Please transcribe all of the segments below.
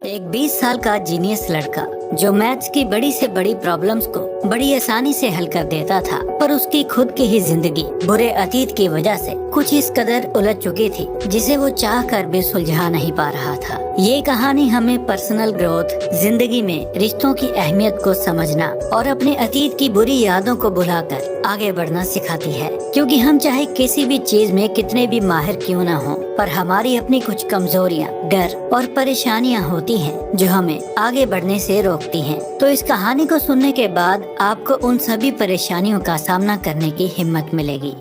एक 20 साल का जीनियस लड़का जो मैथ्स की बड़ी से बड़ी प्रॉब्लम्स को बड़ी आसानी से हल कर देता था, पर उसकी खुद की ही जिंदगी बुरे अतीत की वजह से कुछ इस कदर उलझ चुकी थी जिसे वो चाह कर भी सुलझा नहीं पा रहा था। ये कहानी हमें पर्सनल ग्रोथ, जिंदगी में रिश्तों की अहमियत को समझना और अपने अतीत की बुरी यादों को भुलाकर आगे बढ़ना सिखाती है। क्योंकि हम चाहे किसी भी चीज में कितने भी माहिर क्यों न हो, पर हमारी अपनी कुछ कमजोरियां, डर और परेशानियां होती हैं जो हमें आगे बढ़ने से रोकती हैं। तो इस कहानी को सुनने के बाद आपको उन सभी परेशानियों का सामना करने की हिम्मत मिलेगी।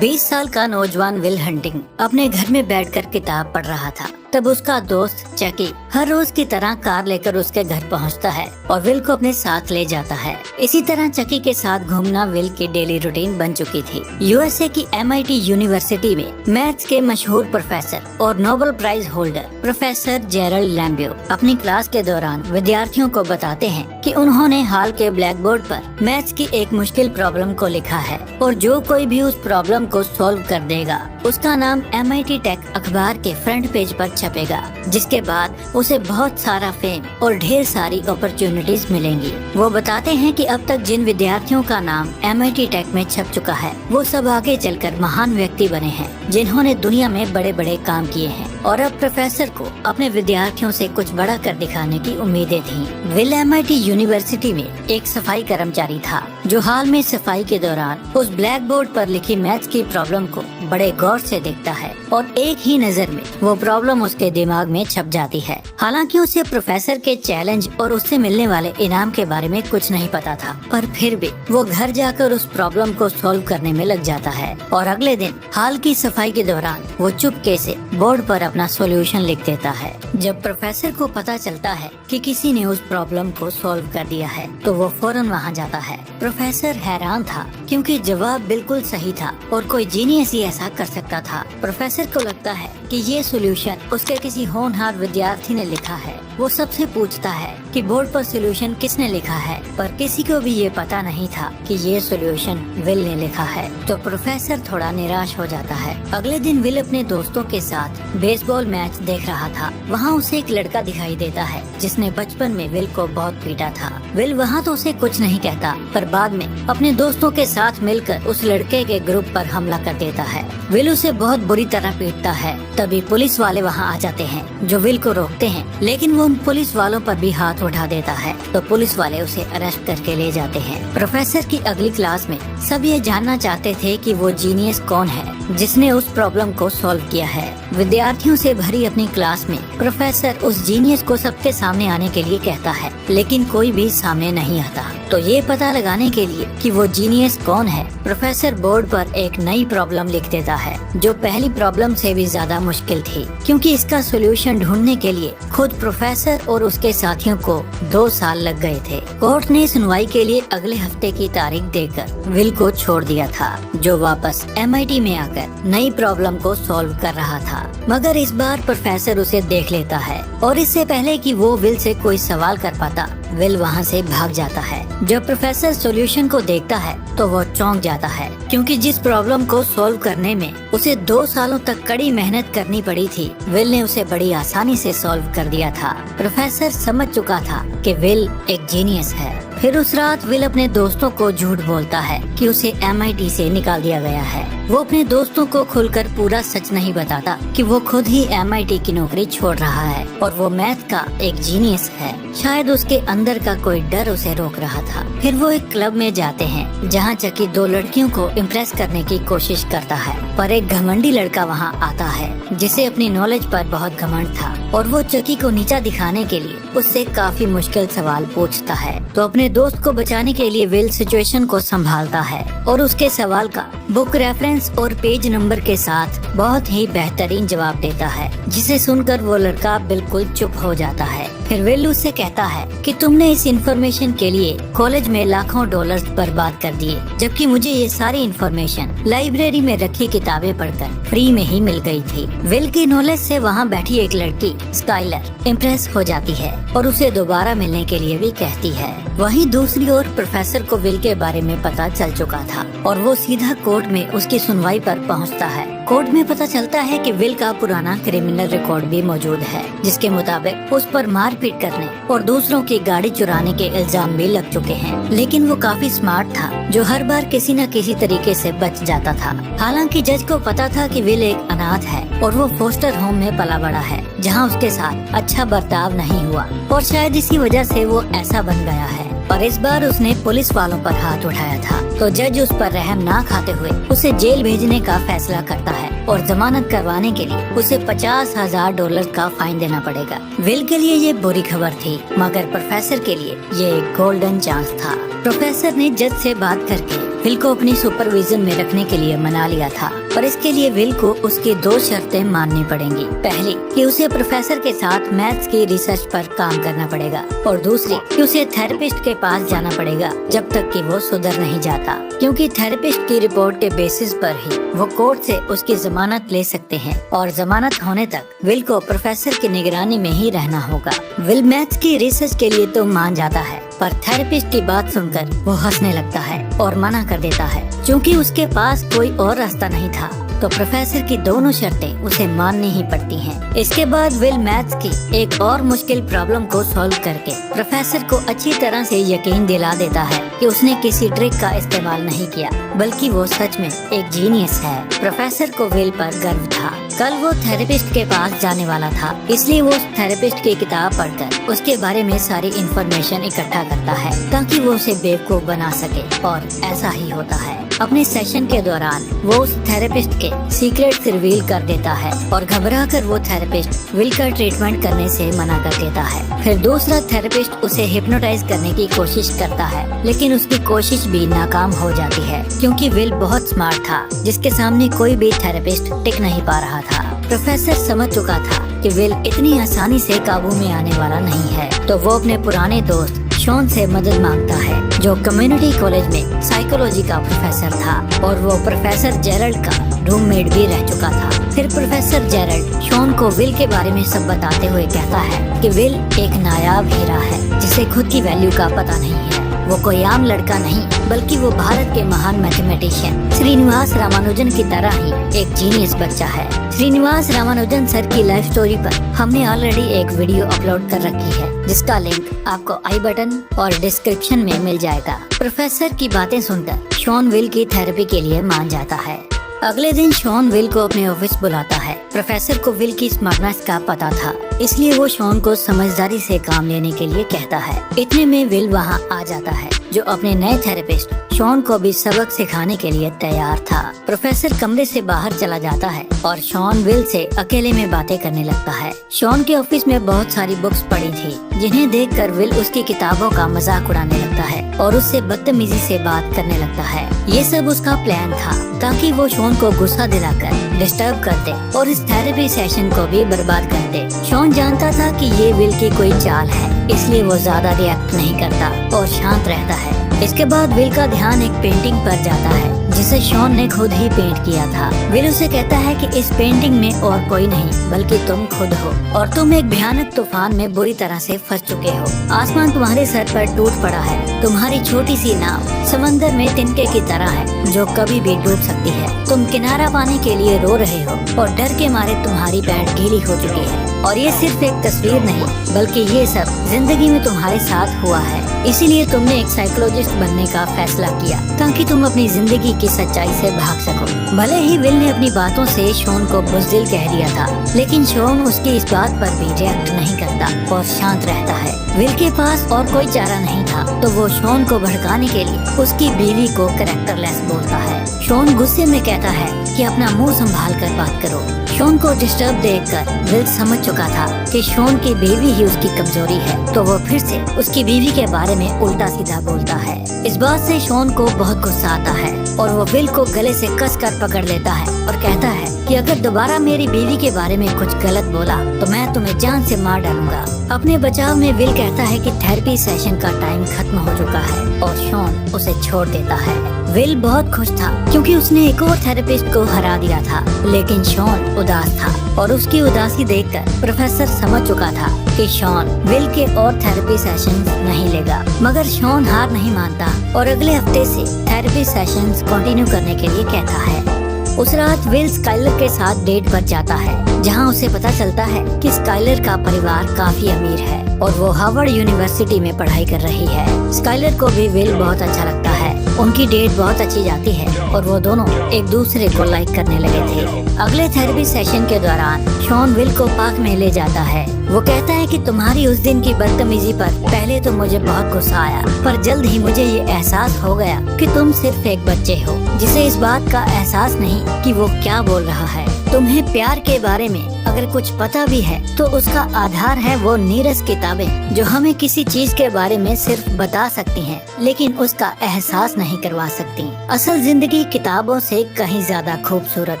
20 साल का नौजवान विल हंटिंग अपने घर में बैठकर किताब पढ़ रहा था। तब उसका दोस्त चकी हर रोज की तरह कार लेकर उसके घर पहुंचता है और विल को अपने साथ ले जाता है। इसी तरह चकी के साथ घूमना विल की डेली रूटीन बन चुकी थी। यूएसए की MIT यूनिवर्सिटी में मैथ्स के मशहूर प्रोफेसर और Nobel prize holder professor Gerald Lambio अपनी क्लास के दौरान विद्यार्थियों को बताते हैं कि उन्होंने हाल के ब्लैक बोर्ड पर मैथ्स की एक मुश्किल प्रॉब्लम को लिखा है और जो कोई भी उस प्रॉब्लम को सॉल्व कर देगा उसका नाम MIT टेक अखबार के फ्रंट पेज पर छपेगा, जिसके बाद उसे बहुत सारा फेम और ढेर सारी अपॉर्चुनिटीज मिलेंगी। वो बताते हैं कि अब तक जिन विद्यार्थियों का नाम MIT टेक में छप चुका है वो सब आगे चलकर महान व्यक्ति बने हैं जिन्होंने दुनिया में बड़े बड़े काम किए हैं और अब प्रोफेसर को अपने विद्यार्थियों से कुछ बड़ा कर दिखाने की उम्मीदें थी। विल MIT यूनिवर्सिटी में एक सफाई कर्मचारी था जो हाल में सफाई के दौरान उस ब्लैक बोर्ड पर लिखी मैथ्स की प्रॉब्लम को बड़े गौर से देखता है और एक ही नजर में वो प्रॉब्लम उसके दिमाग में छप जाती है। हालांकि उसे प्रोफेसर के चैलेंज और उससे मिलने वाले इनाम के बारे में कुछ नहीं पता था, पर फिर भी वो घर जाकर उस प्रॉब्लम को सॉल्व करने में लग जाता है और अगले दिन हाल की सफाई के दौरान वो चुपके से बोर्ड पर अपना सॉल्यूशन लिख देता है। जब प्रोफेसर को पता चलता है कि किसी ने उस प्रॉब्लम को सॉल्व कर दिया है तो वो फौरन वहाँ जाता है। प्रोफेसर हैरान था क्योंकि जवाब बिल्कुल सही था और कोई जीनियस ही ऐसा कर सकता था। प्रोफेसर को लगता है कि ये सॉल्यूशन उसके किसी होनहार विद्यार्थी ने लिखा है। वो सबसे पूछता है कि बोर्ड पर सॉल्यूशन किसने लिखा है, पर किसी को भी ये पता नहीं था कि ये सॉल्यूशन विल ने लिखा है। तो प्रोफेसर थोड़ा निराश हो जाता है। अगले दिन विल अपने दोस्तों के साथ बेसबॉल मैच देख रहा था। वहाँ उसे एक लड़का दिखाई देता है जिसने बचपन में विल को बहुत पीटा था। विल वहाँ तो उसे कुछ नहीं कहता, पर बाद में अपने दोस्तों के साथ मिलकर उस लड़के के ग्रुप पर हमला कर देता है। विल उसे बहुत बुरी तरह पीटता है। तभी पुलिस वाले वहाँ आ जाते हैं जो विल को रोकते हैं, लेकिन वो उन पुलिस वालों पर भी हाथ उठा देता है तो पुलिस वाले उसे अरेस्ट करके ले जाते हैं। प्रोफेसर की अगली क्लास में सब ये जानना चाहते थे कि वो जीनियस कौन है जिसने उस प्रॉब्लम को सॉल्व किया है। विद्यार्थियों से भरी अपनी क्लास में प्रोफेसर उस जीनियस को सबके सामने आने के लिए कहता है, लेकिन कोई भी सामने नहीं आता। तो ये पता लगाने के लिए कि वो जीनियस कौन है, प्रोफेसर बोर्ड पर एक नई प्रॉब्लम लिख देता है जो पहली प्रॉब्लम से भी ज्यादा मुश्किल थी, क्योंकि इसका सॉल्यूशन ढूंढने के लिए खुद प्रोफेसर और उसके साथियों को 2 साल लग गए थे। कोर्ट ने सुनवाई के लिए अगले हफ्ते की तारीख देकर विल को छोड़ दिया था, जो वापस MIT में आकर नई प्रॉब्लम को सॉल्व कर रहा था। मगर इस बार प्रोफेसर उसे देख लेता है और इससे पहले कि वो विल से कोई सवाल कर पाता, विल वहाँ से भाग जाता है। जब प्रोफेसर सॉल्यूशन को देखता है तो वो चौंक जाता है, क्योंकि जिस प्रॉब्लम को सॉल्व करने में उसे 2 सालों तक कड़ी मेहनत करनी पड़ी थी, विल ने उसे बड़ी आसानी से सॉल्व कर दिया था। प्रोफेसर समझ चुका था कि विल एक जीनियस है। फिर उस रात विल अपने दोस्तों को झूठ बोलता है कि उसे MIT से निकाल दिया गया है। वो अपने दोस्तों को खुलकर पूरा सच नहीं बताता कि वो खुद ही MIT की नौकरी छोड़ रहा है और वो मैथ का एक जीनियस है। शायद उसके अंदर का कोई डर उसे रोक रहा था। फिर वो एक क्लब में जाते हैं जहाँ चकी 2 लड़कियों को इम्प्रेस करने की कोशिश करता है, पर एक घमंडी लड़का वहाँ आता है जिसे अपनी नॉलेज पर बहुत घमंड था और वो चकी को नीचा दिखाने के लिए उससे काफी मुश्किल सवाल पूछता है। तो अपने दोस्त को बचाने के लिए विल सिचुएशन को संभालता है और उसके सवाल का बुक रेफरेंस और पेज नंबर के साथ बहुत ही बेहतरीन जवाब देता है, जिसे सुनकर वो लड़का बिल्कुल चुप हो जाता है। फिर विल उससे कहता है कि तुमने इस इन्फॉर्मेशन के लिए कॉलेज में लाखों डॉलर्स बर्बाद कर दिए, जबकि मुझे ये सारी इन्फॉर्मेशन लाइब्रेरी में रखी किताबें पढ़कर फ्री में ही मिल गई थी। विल की नॉलेज से वहाँ बैठी एक लड़की स्काइलर इम्प्रेस हो जाती है और उसे दोबारा मिलने के लिए भी कहती है। वहीं दूसरी ओर प्रोफेसर को विल के बारे में पता चल चुका था और वो सीधा कोर्ट में उसकी सुनवाई पर पहुंचता है। कोर्ट में पता चलता है कि विल का पुराना क्रिमिनल रिकॉर्ड भी मौजूद है, जिसके मुताबिक उस पर मारपीट करने और दूसरों की गाड़ी चुराने के इल्जाम भी लग चुके हैं। लेकिन वो काफी स्मार्ट था, जो हर बार किसी न किसी तरीके से बच जाता था। हालांकि जज को पता था कि विल एक अनाथ है और वो फोस्टर होम में पला बड़ा है, जहां उसके साथ अच्छा बर्ताव नहीं हुआ और शायद इसी वजह से वो ऐसा बन गया है। और इस बार उसने पुलिस वालों पर हाथ उठाया था, तो जज उस पर रहम ना खाते हुए उसे जेल भेजने का फैसला करता है और जमानत करवाने के लिए उसे $50,000 का फाइन देना पड़ेगा। विल के लिए ये बुरी खबर थी, मगर प्रोफेसर के लिए ये एक गोल्डन चांस था। प्रोफेसर ने जज से बात करके विल को अपनी सुपरविजन में रखने के लिए मना लिया था, और इसके लिए विल को उसकी 2 शर्तें माननी पड़ेंगी। पहली कि उसे प्रोफेसर के साथ मैथ्स की रिसर्च पर काम करना पड़ेगा, और दूसरी कि उसे थेरेपिस्ट के पास जाना पड़ेगा जब तक कि वो सुधर नहीं जाता, क्योंकि थेरेपिस्ट की रिपोर्ट के बेसिस पर ही वो कोर्ट से उसकी जमानत ले सकते हैं, और जमानत होने तक विल को प्रोफेसर की निगरानी में ही रहना होगा। विल मैथ्स की रिसर्च के लिए तो मान जाता है, पर थेरेपिस्ट की बात सुनकर वो हंसने लगता है और मना कर देता है, क्योंकि उसके पास कोई और रास्ता नहीं था। तो प्रोफेसर की दोनों शर्तें उसे माननी ही पड़ती हैं। इसके बाद विल मैथ्स की एक और मुश्किल प्रॉब्लम को सॉल्व करके प्रोफेसर को अच्छी तरह से यकीन दिला देता है कि उसने किसी ट्रिक का इस्तेमाल नहीं किया, बल्कि वो सच में एक जीनियस है। प्रोफेसर को विल पर गर्व था। कल वो थेरेपिस्ट के पास जाने वाला था, इसलिए वो उस थेरेपिस्ट की किताब पढ़कर उसके बारे में सारी इन्फॉर्मेशन इकट्ठा करता है, ताकि वो उसे बेवकूफ बना सके, और ऐसा ही होता है। अपने सेशन के दौरान वो उस थेरेपिस्ट के सीक्रेट रिवील कर देता है, और घबराकर वो थेरेपिस्ट विल का ट्रीटमेंट करने से मना कर देता है। फिर दूसरा थेरेपिस्ट उसे हिप्नोटाइज करने की कोशिश करता है, लेकिन उसकी कोशिश भी नाकाम हो जाती है, क्योंकि विल बहुत स्मार्ट था, जिसके सामने कोई भी थेरेपिस्ट टिक नहीं पा रहा था। प्रोफेसर समझ चुका था कि विल इतनी आसानी से काबू में आने वाला नहीं है, तो वो अपने पुराने दोस्त शॉन से मदद मांगता है, जो कम्युनिटी कॉलेज में साइकोलॉजी का प्रोफेसर था, और वो प्रोफेसर जेरल्ड का रूममेट भी रह चुका था। फिर प्रोफेसर जेरल्ड शॉन को विल के बारे में सब बताते हुए कहता है कि विल एक नायाब हीरा है, जिसे खुद की वैल्यू का पता नहीं है। वो कोई आम लड़का नहीं, बल्कि वो भारत के महान मैथमेटिशियन श्रीनिवास रामानुजन की तरह ही एक जीनियस बच्चा है। श्रीनिवास रामानुजन सर की लाइफ स्टोरी पर हमने ऑलरेडी एक वीडियो अपलोड कर रखी है, जिसका लिंक आपको आई बटन और डिस्क्रिप्शन में मिल जाएगा। प्रोफेसर की बातें सुनकर शॉन विल की थेरेपी के लिए मान जाता है। अगले दिन शॉन विल को अपने ऑफिस बुलाता है। प्रोफेसर को विल की स्मार्टनेस का पता था, इसलिए वो शॉन को समझदारी से काम लेने के लिए कहता है। इतने में विल वहाँ आ जाता है, जो अपने नए थेरेपिस्ट शॉन को भी सबक सिखाने के लिए तैयार था। प्रोफेसर कमरे से बाहर चला जाता है और शॉन विल से अकेले में बातें करने लगता है। शॉन के ऑफिस में बहुत सारी बुक्स पड़ी थी, जिन्हें देखकर विल उसकी किताबों का मजाक उड़ाने लगता है और उससे बदतमीजी से बात करने लगता है। ये सब उसका प्लान था, ताकि वो शॉन को गुस्सा दिलाकर डिस्टर्ब कर दे और इस थेरेपी सेशन को भी बर्बाद कर दे। शॉन जानता था कि ये विल की कोई चाल है, इसलिए वो ज्यादा रिएक्ट नहीं करता और शांत रहता है। इसके बाद विल का ध्यान एक पेंटिंग पर जाता है, जिसे शॉन ने खुद ही पेंट किया था। विल उसे कहता है कि इस पेंटिंग में और कोई नहीं बल्कि तुम खुद हो, और तुम एक भयानक तूफान में बुरी तरह से फंस चुके हो। आसमान तुम्हारे सर पर टूट पड़ा है। तुम्हारी छोटी सी नाव समंदर में तिनके की तरह है, जो कभी भी डूब सकती है। तुम किनारा पाने के लिए रो रहे हो और डर के मारे तुम्हारी पैंट गीली हो चुकी है। और ये सिर्फ एक तस्वीर नहीं, बल्कि ये सब जिंदगी में तुम्हारे साथ हुआ है। इसीलिए तुमने एक साइकोलॉजिस्ट बनने का फैसला किया, ताकि तुम अपनी जिंदगी की सच्चाई से भाग सको। भले ही विल ने अपनी बातों से शॉन को बुज़दिल कह दिया था, लेकिन शॉन उसकी इस बात पर भी रिएक्ट नहीं करता और शांत रहता है। विल के पास और कोई चारा नहीं था, तो वो शॉन को भड़काने के लिए उसकी बीवी को कैरेक्टरलेस बोलता है। शॉन गुस्से में कहता है कि अपना मुंह संभाल कर बात करो। शॉन को डिस्टर्ब देखकर विल समझ चुका था कि शॉन की बीवी ही उसकी कमजोरी है, तो वो फिर से उसकी बीवी के बारे में उल्टा सीधा बोलता है। इस बात से शॉन को बहुत गुस्सा आता है और वो विल को गले से कसकर पकड़ लेता है और कहता है कि अगर दोबारा मेरी बीवी के बारे में कुछ गलत बोला तो मैं तुम्हें जान से मार डालूंगा। अपने बचाव में विल कहता है कि थेरेपी सेशन का टाइम खत्म हो चुका है और शॉन उसे छोड़ देता है। विल बहुत खुश था, क्योंकि उसने एक और थेरेपिस्ट को हरा दिया था, लेकिन शॉन उदास था और उसकी उदासी देखकर प्रोफेसर समझ चुका था कि शॉन विल के और थेरेपी सेशन नहीं लेगा। मगर शॉन हार नहीं मानता और अगले हफ्ते से थेरेपी सेशंस कंटिन्यू करने के लिए कहता है। उस रात विल स्काइलर के साथ डेट पर जाता है, जहाँ उसे पता चलता है कि स्काइलर का परिवार काफी अमीर है और वो हार्वर्ड यूनिवर्सिटी में पढ़ाई कर रही है। स्काइलर को भी विल बहुत अच्छा लगता है। उनकी डेट बहुत अच्छी जाती है और वो दोनों एक दूसरे को लाइक करने लगे थे। अगले थेरेपी सेशन के दौरान शॉन विल को पार्क में ले जाता है। वो कहता है कि तुम्हारी उस दिन की बदतमीजी पर पहले तो मुझे बहुत गुस्सा आया, पर जल्द ही मुझे ये एहसास हो गया कि तुम सिर्फ एक बच्चे हो जिसे इस बात का एहसास नहीं कि वो क्या बोल रहा है। तुम्हें प्यार के बारे में अगर कुछ पता भी है तो उसका आधार है वो नीरस किताबें जो हमें किसी चीज के बारे में सिर्फ बता सकती हैं, लेकिन उसका एहसास नहीं करवा सकती। असल जिंदगी किताबों से कहीं ज्यादा खूबसूरत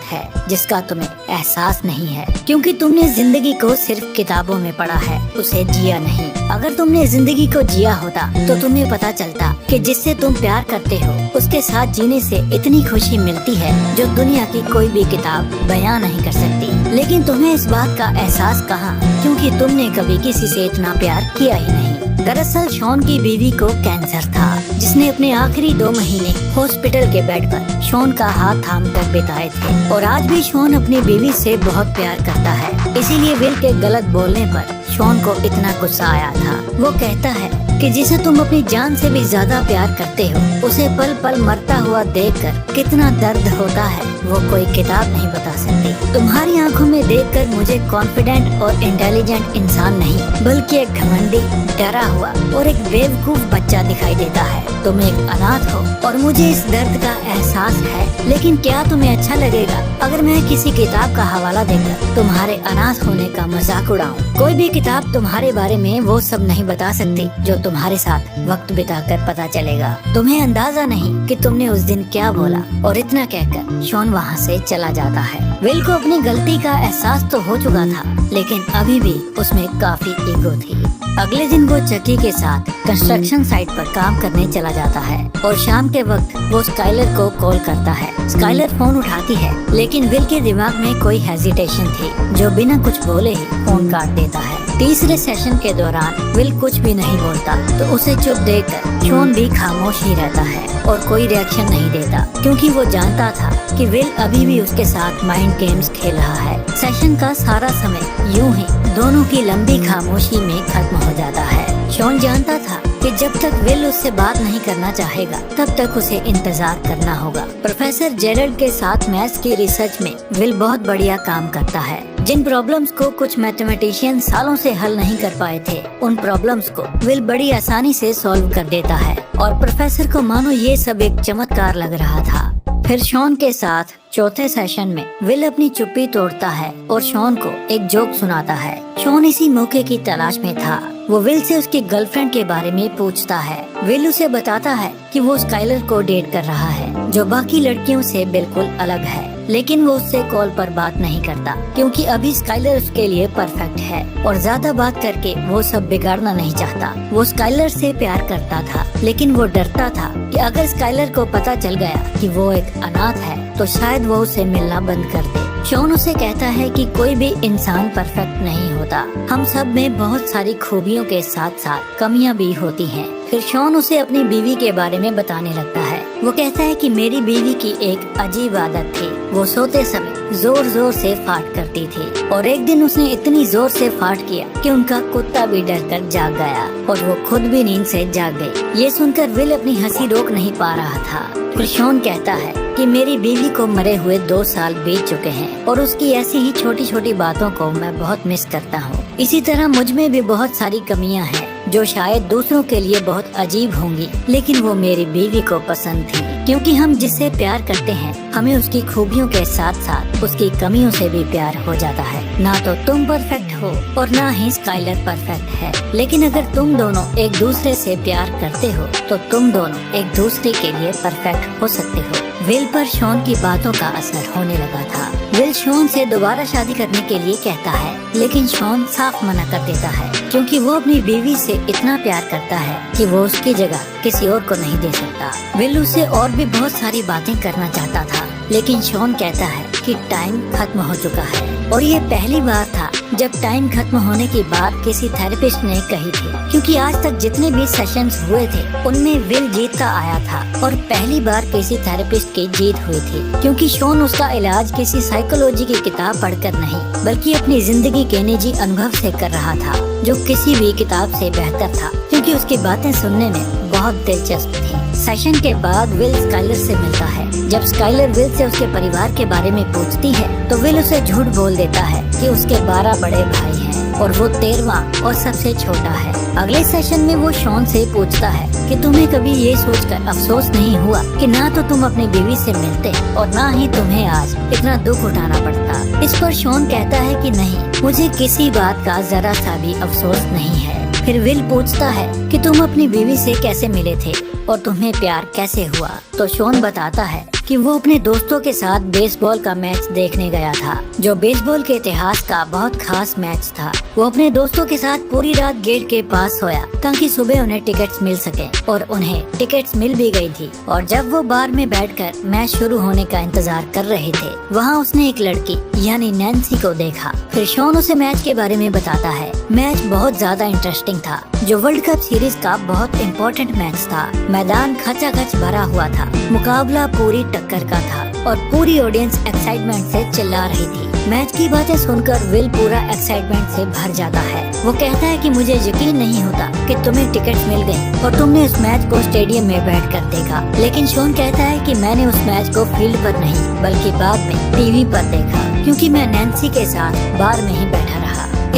है जिसका तुम्हें एहसास नहीं है, क्योंकि तुमने जिंदगी को सिर्फ किताबों में पढ़ा है, उसे जिया नहीं। अगर तुमने जिंदगी को जिया होता तो तुम्हें पता चलता कि जिससे तुम प्यार करते हो उसके साथ जीने से इतनी खुशी मिलती है जो दुनिया की कोई भी किताब बयां नहीं कर सकती। लेकिन तुम्हें इस बात का एहसास कहाँ, क्योंकि तुमने कभी किसी से इतना प्यार किया ही नहीं। दरअसल शॉन की बीवी को कैंसर था, जिसने अपने आखिरी 2 महीने हॉस्पिटल के बेड पर शॉन का हाथ थाम कर बिताए थे। और आज भी शॉन अपनी बीवी से बहुत प्यार करता है, इसीलिए विल के गलत बोलने पर शॉन को इतना गुस्सा आया था। वो कहता है कि जिसे तुम अपनी जान से भी ज्यादा प्यार करते हो उसे पल पल मरता हुआ देखकर कितना दर्द होता है वो कोई किताब नहीं बता सकती। तुम्हारी आंखों में देखकर मुझे कॉन्फिडेंट और इंटेलिजेंट इंसान नहीं बल्कि एक घमंडी, डरा हुआ और एक बेवकूफ बच्चा दिखाई देता है। तुम एक अनाथ हो और मुझे इस दर्द का एहसास है, लेकिन क्या तुम्हें अच्छा लगेगा अगर मैं किसी किताब का हवाला देकर तुम्हारे अनाथ होने का मजाक उड़ाऊं? कोई भी किताब तुम्हारे बारे में वो सब नहीं बता सकती जो तुम्हारे साथ वक्त बिताकर पता चलेगा। तुम्हें अंदाजा नहीं कि तुमने उस दिन क्या बोला। और इतना कहकर शॉन वहाँ से चला जाता है। विल को अपनी गलती का एहसास तो हो चुका था, लेकिन अभी भी उसमें काफी ईगो थी। अगले दिन वो चकी के साथ कंस्ट्रक्शन साइट पर काम करने चला जाता है और शाम के वक्त वो स्काइलर को कॉल करता है। स्काइलर फोन उठाती है, लेकिन विल के दिमाग में कोई हेजिटेशन थी, जो बिना कुछ बोले ही फोन काट देता है। तीसरे सेशन के दौरान विल कुछ भी नहीं बोलता तो उसे चुप देखकर शॉन भी खामोश ही रहता है और कोई रिएक्शन नहीं देता, क्योंकि वो जानता था कि विल अभी भी उसके साथ माइंड गेम्स खेल रहा है। सेशन का सारा समय यूं ही दोनों की लंबी खामोशी में खत्म हो जाता है। शॉन जानता था कि जब तक विल उससे बात नहीं करना चाहेगा तब तक उसे इंतजार करना होगा। प्रोफेसर जेरल्ड के साथ मैथ्स की रिसर्च में विल बहुत बढ़िया काम करता है। जिन प्रॉब्लम्स को कुछ मैथमेटिशियन सालों से हल नहीं कर पाए थे, उन प्रॉब्लम्स को विल बड़ी आसानी से सॉल्व कर देता है और प्रोफेसर को मानो ये सब एक चमत्कार लग रहा था। फिर शॉन के साथ चौथे सेशन में विल अपनी चुप्पी तोड़ता है और शॉन को एक जोक सुनाता है। शॉन इसी मौके की तलाश में था। वो विल से उसकी गर्लफ्रेंड के बारे में पूछता है। विल उसे बताता है कि वो स्काइलर को डेट कर रहा है, जो बाकी लड़कियों से बिल्कुल अलग है, लेकिन वो उससे कॉल पर बात नहीं करता क्योंकि अभी स्काइलर उसके लिए परफेक्ट है और ज्यादा बात करके वो सब बिगाड़ना नहीं चाहता। वो स्काइलर से प्यार करता था, लेकिन वो डरता था कि अगर स्काइलर को पता चल गया कि वो एक अनाथ है तो शायद वो उसे मिलना बंद कर दे। शॉन उसे कहता है कि कोई भी इंसान परफेक्ट नहीं होता, हम सब में बहुत सारी खूबियों के साथ साथ कमियां भी होती हैं। फिर शॉन उसे अपनी बीवी के बारे में बताने लगता है। वो कहता है कि मेरी बीवी की एक अजीब आदत थी, वो सोते समय जोर जोर से फाट करती थी और एक दिन उसने इतनी जोर से फाट किया कि उनका कुत्ता भी डर कर जाग गया और वो खुद भी नींद से जाग गई। ये सुनकर विल अपनी हंसी रोक नहीं पा रहा था। फिर शॉन कहता है कि मेरी बीवी को मरे हुए 2 साल बीत चुके हैं और उसकी ऐसी ही छोटी छोटी बातों को मैं बहुत मिस करता हूँ। इसी तरह मुझ में भी बहुत सारी कमियां हैं जो शायद दूसरों के लिए बहुत अजीब होंगी, लेकिन वो मेरी बीवी को पसंद थी, क्योंकि हम जिससे प्यार करते हैं हमें उसकी खूबियों के साथ साथ उसकी कमियों से भी प्यार हो जाता है। ना तो तुम परफेक्ट हो और ना ही स्काइलर परफेक्ट है, लेकिन अगर तुम दोनों एक दूसरे से प्यार करते हो तो तुम दोनों एक दूसरे के लिए परफेक्ट हो सकते हो। विल पर शॉन की बातों का असर होने लगा था। विल शॉन से दोबारा शादी करने के लिए कहता है, लेकिन शॉन साफ मना कर देता है क्योंकि वो अपनी बीवी से इतना प्यार करता है कि वो उसकी जगह किसी और को नहीं दे सकता। विल उससे और भी बहुत सारी बातें करना चाहता था, लेकिन शॉन कहता है कि टाइम खत्म हो चुका है। और ये पहली बार था जब टाइम खत्म होने की बात किसी थेरेपिस्ट ने कही थी, क्योंकि आज तक जितने भी सेशंस हुए थे उनमें विल जीतता आया था और पहली बार किसी थेरेपिस्ट की जीत हुई थी, क्योंकि शॉन उसका इलाज किसी साइकोलॉजी की किताब पढ़कर नहीं बल्कि अपनी जिंदगी के निजी अनुभव से कर रहा था, जो किसी भी किताब से बेहतर था, क्योंकि उसकी बातें सुनने में बहुत दिलचस्प थी। सेशन के बाद विल स्काइलर से मिलता है। जब स्काइलर विल से उसके परिवार के बारे में पूछती है तो विल उसे झूठ बोल देता है कि उसके 12 बड़े भाई हैं और वो 13वां और सबसे छोटा है। अगले सेशन में वो शॉन से पूछता है कि तुम्हें कभी ये सोचकर अफसोस नहीं हुआ कि ना तो तुम अपनी बीवी से मिलते और ना ही तुम्हें आज इतना दुख उठाना पड़ता। इस पर शॉन कहता है कि नहीं, मुझे किसी बात का जरा सा भी अफसोस नहीं है। फिर विल पूछता है कि तुम अपनी बीवी से कैसे मिले थे और तुम्हें प्यार कैसे हुआ। तो शॉन बताता है कि वो अपने दोस्तों के साथ बेसबॉल का मैच देखने गया था, जो बेसबॉल के इतिहास का बहुत खास मैच था। वो अपने दोस्तों के साथ पूरी रात गेट के पास सोया ताकि सुबह उन्हें टिकट्स मिल सके, और उन्हें टिकट्स मिल भी गई थी। और जब वो बार में बैठकर मैच शुरू होने का इंतजार कर रहे थे, वहाँ उसने एक लड़की यानी नैन्सी को देखा। फिर शॉन उसे मैच के बारे में बताता है। मैच बहुत ज्यादा इंटरेस्टिंग था, जो वर्ल्ड कप सीरीज का बहुत इम्पोर्टेंट मैच था। मैदान खचाखच भरा हुआ था, मुकाबला पूरी टक्कर का था और पूरी ऑडियंस एक्साइटमेंट से चिल्ला रही थी। मैच की बातें सुनकर विल पूरा एक्साइटमेंट से भर जाता है। वो कहता है कि मुझे यकीन नहीं होता कि तुम्हें टिकट मिल गए और तुमने उस मैच को स्टेडियम में बैठकर देखा। लेकिन शॉन कहता है कि मैंने उस मैच को फील्ड पर नहीं बल्कि बाद में टीवी पर देखा, क्योंकि मैं नैन्सी के साथ बार में ही बैठा रहा।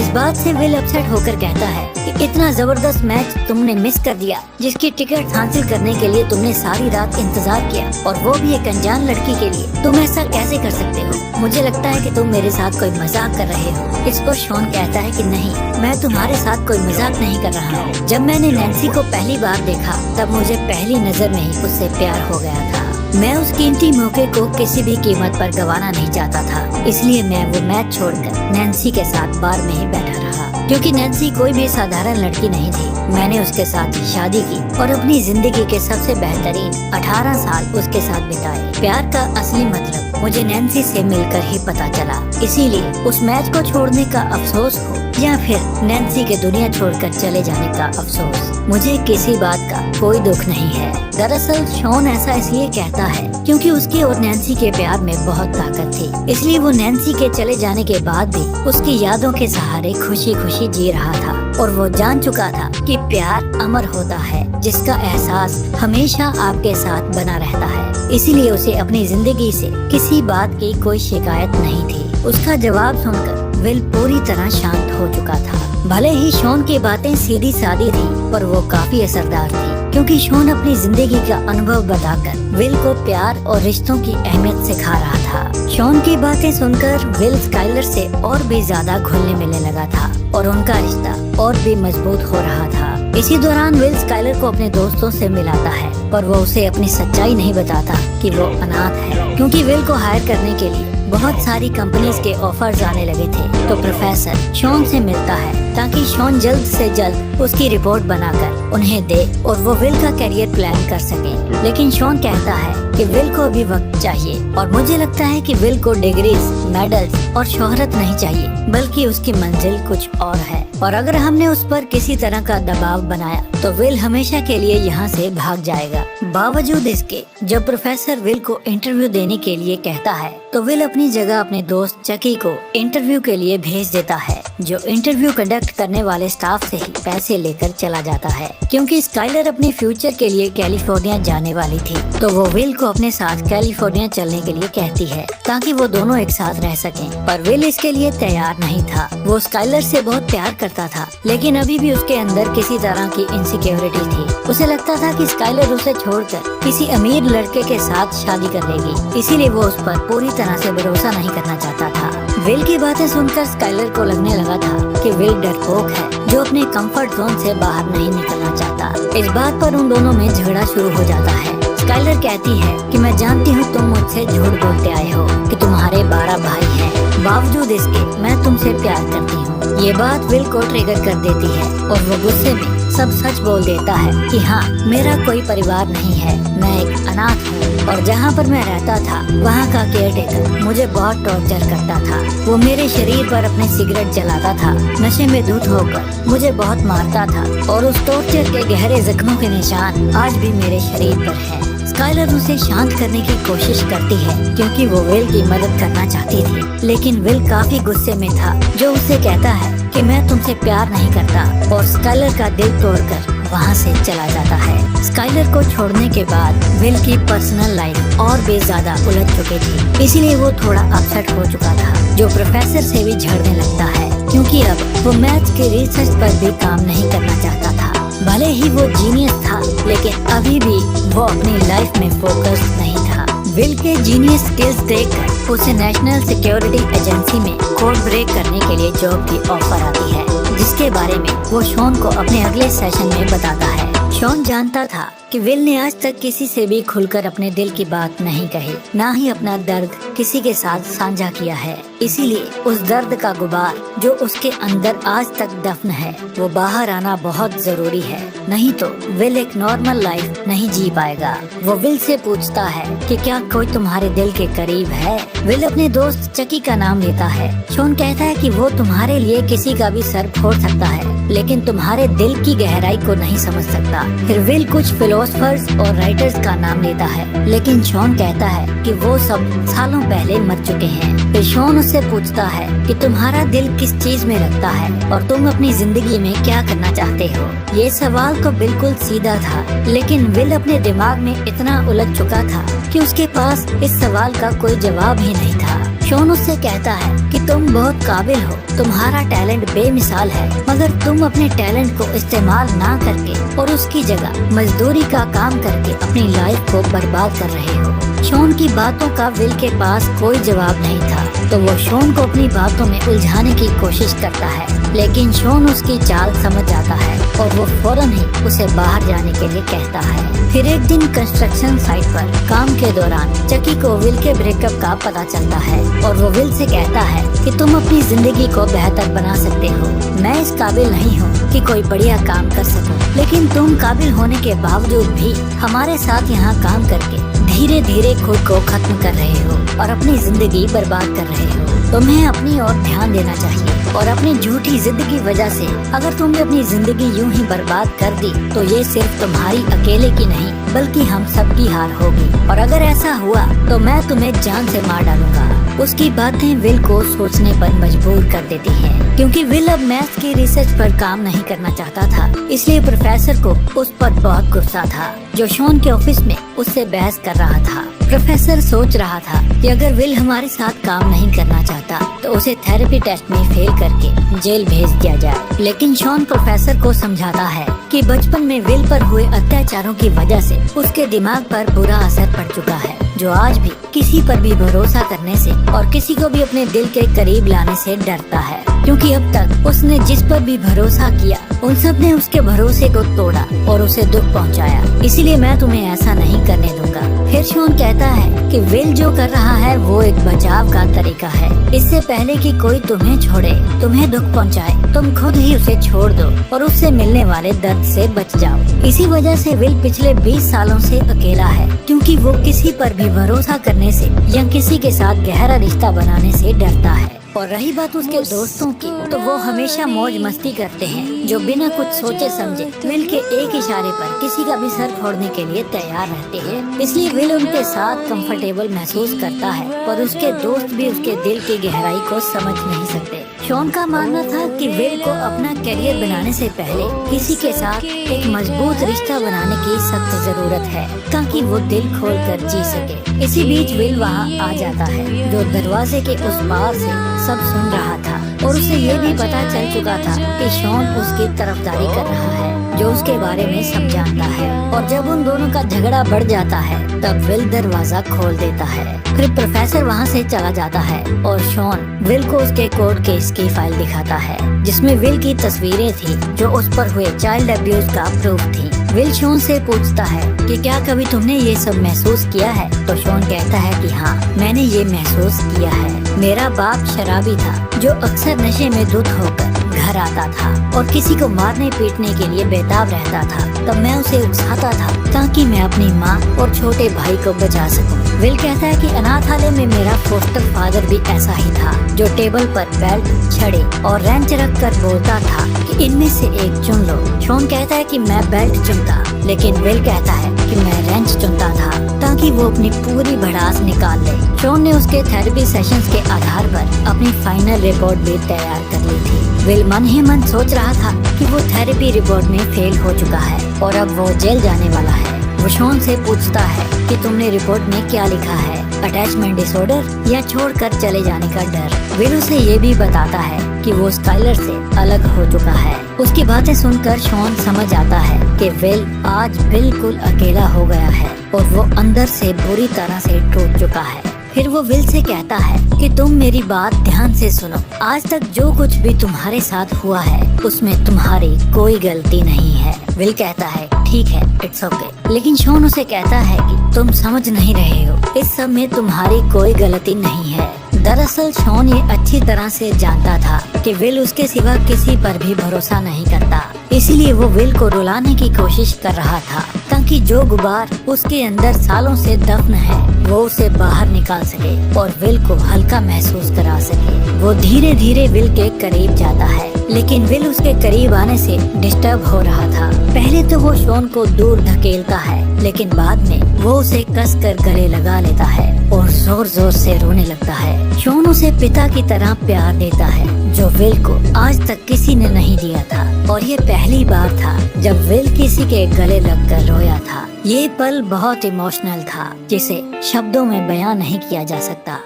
इस बात से विल अपसेट होकर कहता है कि इतना जबरदस्त मैच तुमने मिस कर दिया, जिसकी टिकट हासिल करने के लिए तुमने सारी रात इंतजार किया, और वो भी एक अनजान लड़की के लिए। तुम ऐसा कैसे कर सकते हो? मुझे लगता है कि तुम मेरे साथ कोई मजाक कर रहे हो। इस पर शॉन कहता है कि नहीं, मैं तुम्हारे साथ कोई मजाक नहीं कर रहा हूँ। जब मैंने नैन्सी को पहली बार देखा तब मुझे पहली नजर में ही उससे प्यार हो गया था। मैं उस कीमती मौके को किसी भी कीमत पर गंवाना नहीं चाहता था, इसलिए मैं वो मैच छोड़कर नैन्सी के साथ बार में ही बैठा रहा। क्योंकि नैन्सी कोई भी साधारण लड़की नहीं थी। मैंने उसके साथ शादी की और अपनी जिंदगी के सबसे बेहतरीन 18 साल उसके साथ बिताए। प्यार का असली मतलब मुझे नैन्सी से मिलकर ही पता चला। इसीलिए उस मैच को छोड़ने का अफसोस हो या फिर नैन्सी के दुनिया छोड़कर चले जाने का अफसोस, मुझे किसी बात का कोई दुख नहीं है। दरअसल शॉन ऐसा इसलिए कहता है क्योंकि उसके और नैन्सी के प्यार में बहुत ताकत थी। इसलिए वो नैन्सी के चले जाने के बाद भी उसकी यादों के सहारे खुशी खुशी जी रहा था, और वो जान चुका था कि प्यार अमर होता है, जिसका एहसास हमेशा आपके साथ बना रहता है। इसीलिए उसे अपनी जिंदगी से किसी बात की कोई शिकायत नहीं थी। उसका जवाब सुनकर विल पूरी तरह शांत हो चुका था। भले ही शॉन की बातें सीधी सादी थी, पर वो काफी असरदार थी, क्योंकि शॉन अपनी जिंदगी का अनुभव बताकर विल को प्यार और रिश्तों की अहमियत सिखा रहा था। शॉन की बातें सुनकर विल स्काइलर से और भी ज्यादा घुलने मिलने लगा था और उनका रिश्ता और भी मजबूत हो रहा था। इसी दौरान विल स्काइलर को अपने दोस्तों से मिलाता है, पर वो उसे अपनी सच्चाई नहीं बताता कि वो अनाथ है, क्योंकि विल को हायर करने के लिए बहुत सारी कंपनीज के ऑफर्स आने लगे थे। तो प्रोफेसर शॉन से मिलता है ताकि शॉन जल्द से जल्द उसकी रिपोर्ट बनाकर उन्हें दे और वो विल का करियर प्लान कर सके। लेकिन शॉन कहता है कि विल को अभी वक्त चाहिए, और मुझे लगता है कि विल को डिग्रीज, मेडल्स और शोहरत नहीं चाहिए, बल्कि उसकी मंजिल कुछ और है। और अगर हमने उस पर किसी तरह का दबाव बनाया तो विल हमेशा के लिए यहाँ से भाग जाएगा। बावजूद इसके जब प्रोफेसर विल को इंटरव्यू देने के लिए कहता है तो विल अपनी जगह अपने दोस्त चकी को इंटरव्यू के लिए भेज देता है, जो इंटरव्यू कंडक्ट करने वाले स्टाफ से ही पैसे लेकर चला जाता है। क्योंकि स्काइलर अपने फ्यूचर के लिए कैलिफोर्निया जाने वाली थी, तो वो विल को अपने साथ कैलिफोर्निया चलने के लिए कहती है ताकि वो दोनों एक साथ रह सकें। पर विल इसके लिए तैयार नहीं था। वो स्काइलर से बहुत प्यार करता था, लेकिन अभी भी उसके अंदर किसी तरह की इनसिक्योरिटी थी। उसे लगता था कि स्काइलर उसे छोड़कर किसी अमीर लड़के के साथ शादी कर लेगी, इसीलिए वो उस पर पूरी तरह से भरोसा नहीं करना चाहता था। विल की बातें सुनकर स्काइलर को लगने लगा था कि विल डरपोक है, जो अपने कंफर्ट जोन से बाहर नहीं निकलना चाहता। इस बात पर उन दोनों में झगड़ा शुरू हो जाता है। स्काइलर कहती है कि मैं जानती हूँ तुम मुझसे झूठ बोलते आए हो कि तुम्हारे 12 भाई हैं, बावजूद इसके मैं तुमसे प्यार करती हूँ। ये बात विल को ट्रिगर कर देती है और वो गुस्से में सब सच बोल देता है कि हाँ, मेरा कोई परिवार नहीं है, मैं एक अनाथ हूँ और जहाँ पर मैं रहता था वहाँ का केयरटेकर मुझे बहुत टॉर्चर करता था। वो मेरे शरीर पर अपने सिगरेट जलाता था, नशे में धुत होकर मुझे बहुत मारता था और उस टॉर्चर के गहरे जख्मों के निशान आज भी मेरे शरीर पर हैं। स्काइलर उसे शांत करने की कोशिश करती है क्योंकि वो विल की मदद करना चाहती थी, लेकिन विल काफी गुस्से में था जो उसे कहता है कि मैं तुमसे प्यार नहीं करता और स्काइलर का दिल तोड़कर वहाँ से चला जाता है। स्काइलर को छोड़ने के बाद विल की पर्सनल लाइफ और भी ज्यादा उलझ चुकी थी, इसीलिए वो थोड़ा अपसेट हो चुका था, जो प्रोफेसर से भी झगड़ने लगता है क्योंकि अब वो मैथ्स के रिसर्च पर भी काम नहीं करना चाहता था। भले ही वो जीनियस था, लेकिन अभी भी वो अपनी लाइफ में फोकस नहीं था। विल के जीनियस स्किल्स देखकर उसे नेशनल सिक्योरिटी एजेंसी में कोड ब्रेक करने के लिए जॉब की ऑफर आती है, जिसके बारे में वो शॉन को अपने अगले सेशन में बताता है। शॉन जानता था कि विल ने आज तक किसी से भी खुलकर अपने दिल की बात नहीं कही, ना ही अपना दर्द किसी के साथ साझा किया है। इसीलिए उस दर्द का गुबार जो उसके अंदर आज तक दफन है, वो बाहर आना बहुत जरूरी है, नहीं तो विल एक नॉर्मल लाइफ नहीं जी पाएगा। वो विल से पूछता है कि क्या कोई तुम्हारे दिल के करीब है। विल अपने दोस्त चकी का नाम लेता है। शॉन कहता है कि वो तुम्हारे लिए किसी का भी सर फोड़ सकता है, लेकिन तुम्हारे दिल की गहराई को नहीं समझ सकता। फिर विल कुछ फिलोसफर्स और राइटर्स का नाम लेता है, लेकिन शॉन कहता है कि वो सब सालों पहले मर चुके हैं। फिर शॉन उससे पूछता है कि तुम्हारा दिल किस चीज में लगता है और तुम अपनी जिंदगी में क्या करना चाहते हो। ये सवाल तो बिल्कुल सीधा था, लेकिन विल अपने दिमाग में इतना उलझ चुका था कि उसके पास इस सवाल का कोई जवाब ही नहीं था। शॉन उससे कहता है कि तुम बहुत काबिल हो, तुम्हारा टैलेंट बेमिसाल है, मगर तुम अपने टैलेंट को इस्तेमाल ना करके और उसकी जगह मजदूरी का काम करके अपनी लाइफ को बर्बाद कर रहे हो। शॉन की बातों का विल के पास कोई जवाब नहीं था, तो वो शॉन को अपनी बातों में उलझाने की कोशिश करता है, लेकिन शॉन उसकी चाल समझ जाता है और वो फौरन ही उसे बाहर जाने के लिए कहता है। फिर एक दिन कंस्ट्रक्शन साइट पर काम के दौरान चकी को विल के ब्रेकअप का पता चलता है और वो विल से कहता है कि तुम अपनी जिंदगी को बेहतर बना सकते हो। मैं इस काबिल नहीं हूँ कि कोई बढ़िया काम कर सकूं, लेकिन तुम काबिल होने के बावजूद भी हमारे साथ यहाँ काम करके धीरे धीरे खुद को खत्म कर रहे हो और अपनी जिंदगी बर्बाद कर रहे हो। तुम्हें अपनी ओर ध्यान देना चाहिए और अपनी झूठी जिद की वजह से अगर तुमने अपनी जिंदगी यूं ही बर्बाद कर दी तो ये सिर्फ तुम्हारी अकेले की नहीं बल्कि हम सबकी हार होगी, और अगर ऐसा हुआ तो मैं तुम्हें जान से मार डालूंगा। उसकी बातें विल को सोचने पर मजबूर कर देती हैं, क्योंकि विल अब मैथ्स की रिसर्च पर काम नहीं करना चाहता था, इसलिए प्रोफेसर को उस पर बहुत गुस्सा था जो शॉन के ऑफिस में उससे बहस कर रहा था। प्रोफेसर सोच रहा था कि अगर विल हमारे साथ काम नहीं करना चाहता तो उसे थेरेपी टेस्ट में फेल करके जेल भेज दिया जाए, लेकिन शॉन प्रोफेसर को समझाता है कि बचपन में विल पर हुए अत्याचारों की वजह से उसके दिमाग पर बुरा असर पड़ चुका है, जो आज भी किसी पर भी भरोसा करने से और किसी को भी अपने दिल के करीब लाने से डरता है, क्योंकि अब तक उसने जिस पर भी भरोसा किया उन सब ने उसके भरोसे को तोड़ा और उसे दुख पहुंचाया। इसीलिए मैं तुम्हें ऐसा नहीं करने दूंगा। फिर शॉन कहता है कि विल जो कर रहा है वो एक बचाव का तरीका है। इससे पहले कि कोई तुम्हें छोड़े, तुम्हें दुख पहुंचाए, तुम खुद ही उसे छोड़ दो और उससे मिलने वाले दर्द से बच जाओ। इसी वजह से विल पिछले 20 सालों से अकेला है, क्योंकि वो किसी पर भी भरोसा करने से या किसी के साथ गहरा रिश्ता बनाने से डरता है। और रही बात उसके दोस्तों की, तो वो हमेशा मौज मस्ती करते हैं, जो बिना कुछ सोचे समझे विल के एक इशारे पर किसी का भी सर फोड़ने के लिए तैयार रहते हैं। इसलिए विल उनके साथ कंफर्टेबल महसूस करता है और उसके दोस्त भी उसके दिल की गहराई को समझ नहीं सकते। शॉन का मानना था कि विल को अपना करियर बनाने से पहले किसी के साथ एक मजबूत रिश्ता बनाने की सख्त जरूरत है, ताकि वो दिल खोल कर जी सके। इसी बीच विल वहाँ आ जाता है, जो दरवाजे के उस पार से सब सुन रहा था और उसे ये भी पता चल चुका था कि शॉन उसकी तरफदारी कर रहा है, जो उसके बारे में सब जानता है। और जब उन दोनों का झगड़ा बढ़ जाता है तब विल दरवाजा खोल देता है। फिर प्रोफेसर वहाँ से चला जाता है और शॉन विल को उसके कोर्ट केस की फाइल दिखाता है, जिसमें विल की तस्वीरें थी जो उस पर हुए चाइल्ड अब्यूज का प्रूफ थी। विल शॉन से पूछता है कि क्या कभी तुमने ये सब महसूस किया है, तो शॉन कहता है कि हाँ, मैंने ये महसूस किया है। मेरा बाप शराबी था जो अक्सर नशे में धुत होकर घर आता था और किसी को मारने पीटने के लिए बेताब रहता था, तब मैं उसे उकसाता था ताकि मैं अपनी माँ और छोटे भाई को बचा सकूं। विल कहता है कि अनाथालय में मेरा फोस्टर फादर भी ऐसा ही था, जो टेबल पर बेल्ट, छड़े और रेंच रख कर बोलता था कि इनमें से एक चुन लो। शॉन कहता है कि मैं बेल्ट चुनता, लेकिन विल कहता है कि मैं रेंच चुनता था ताकि वो अपनी पूरी भड़ास निकाल ले। शॉन ने उसके थेरेपी सेशंस के आधार पर अपनी फाइनल रिपोर्ट भी तैयार कर ली थी। विल मन ही मन सोच रहा था कि वो थेरेपी रिपोर्ट में फेल हो चुका है और अब वो जेल जाने वाला है। वो शॉन से पूछता है कि तुमने रिपोर्ट में क्या लिखा है, अटैचमेंट डिसऑर्डर या छोड़कर चले जाने का डर। विल उसे ये भी बताता है कि वो स्काइलर से अलग हो चुका है। उसकी बातें सुनकर शॉन समझ आता है कि विल आज बिल्कुल अकेला हो गया है और वो अंदर से बुरी तरह से टूट चुका है। फिर वो विल से कहता है कि तुम मेरी बात ध्यान से सुनो। आज तक जो कुछ भी तुम्हारे साथ हुआ है उसमें तुम्हारी कोई गलती नहीं है। विल कहता है ठीक है, इट्स ओके। लेकिन शॉन उसे कहता है कि तुम समझ नहीं रहे हो, इस सब में तुम्हारी कोई गलती नहीं है। दरअसल शॉन ये अच्छी तरह से जानता था कि विल उसके सिवा किसी पर भी भरोसा नहीं करता, इसीलिए वो विल को रुलाने की कोशिश कर रहा था ताकि जो गुबार उसके अंदर सालों से दफन है वो उसे बाहर निकाल सके और विल को हल्का महसूस करा सके। वो धीरे धीरे विल के करीब जाता है, लेकिन विल उसके करीब आने से डिस्टर्ब हो रहा था। पहले तो वो शॉन को दूर धकेलता है, लेकिन बाद में वो उसे कसकर गले लगा लेता है और जोर जोर से रोने लगता है। शॉन उसे पिता की तरह प्यार देता है जो विल को आज तक किसी ने नहीं दिया था, और ये पहली बार था जब विल किसी के गले लगकर रोया था। ये पल बहुत इमोशनल था जिसे शब्दों में बयां नहीं किया जा सकता।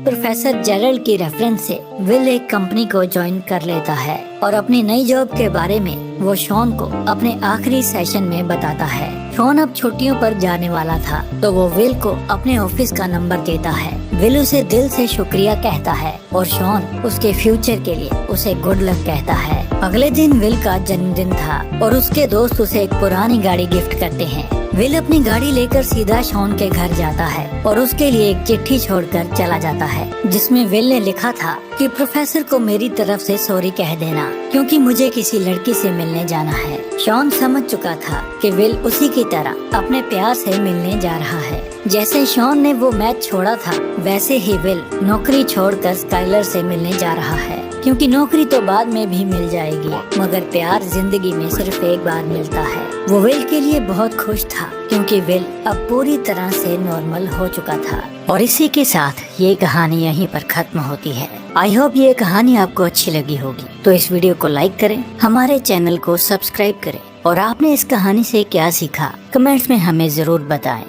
प्रोफेसर जेरल्ड की रेफरेंस से विल एक कंपनी को ज्वाइन कर लेता है और अपनी नई जॉब के बारे में वो शॉन को अपने आखिरी सेशन में बताता है। शॉन अब छुट्टियों पर जाने वाला था तो वो विल को अपने ऑफिस का नंबर देता है। विल उसे दिल से शुक्रिया कहता है और शॉन उसके फ्यूचर के लिए उसे गुड लक कहता है। अगले दिन विल का जन्मदिन था और उसके दोस्त उसे एक पुरानी गाड़ी गिफ्ट करते हैं। विल अपनी गाड़ी लेकर सीधा शॉन के घर जाता है और उसके लिए एक चिट्ठी छोड़कर चला जाता है जिसमें विल ने लिखा था कि प्रोफेसर को मेरी तरफ से सॉरी कह देना क्योंकि मुझे किसी लड़की से मिलने जाना है। शॉन समझ चुका था कि विल उसी की तरह अपने प्यार से मिलने जा रहा है। जैसे शॉन ने वो मैच छोड़ा था वैसे ही विल नौकरी छोड़कर स्काइलर से मिलने जा रहा है, क्योंकि नौकरी तो बाद में भी मिल जाएगी मगर प्यार जिंदगी में सिर्फ एक बार मिलता है। वो विल के लिए बहुत खुश था क्योंकि विल अब पूरी तरह से नॉर्मल हो चुका था। और इसी के साथ ये कहानी यहीं पर खत्म होती है। आई होप ये कहानी आपको अच्छी लगी होगी, तो इस वीडियो को लाइक करें, हमारे चैनल को सब्सक्राइब करें और आपने इस कहानी से क्या सीखा कमेंट्स में हमें जरूर बताएं।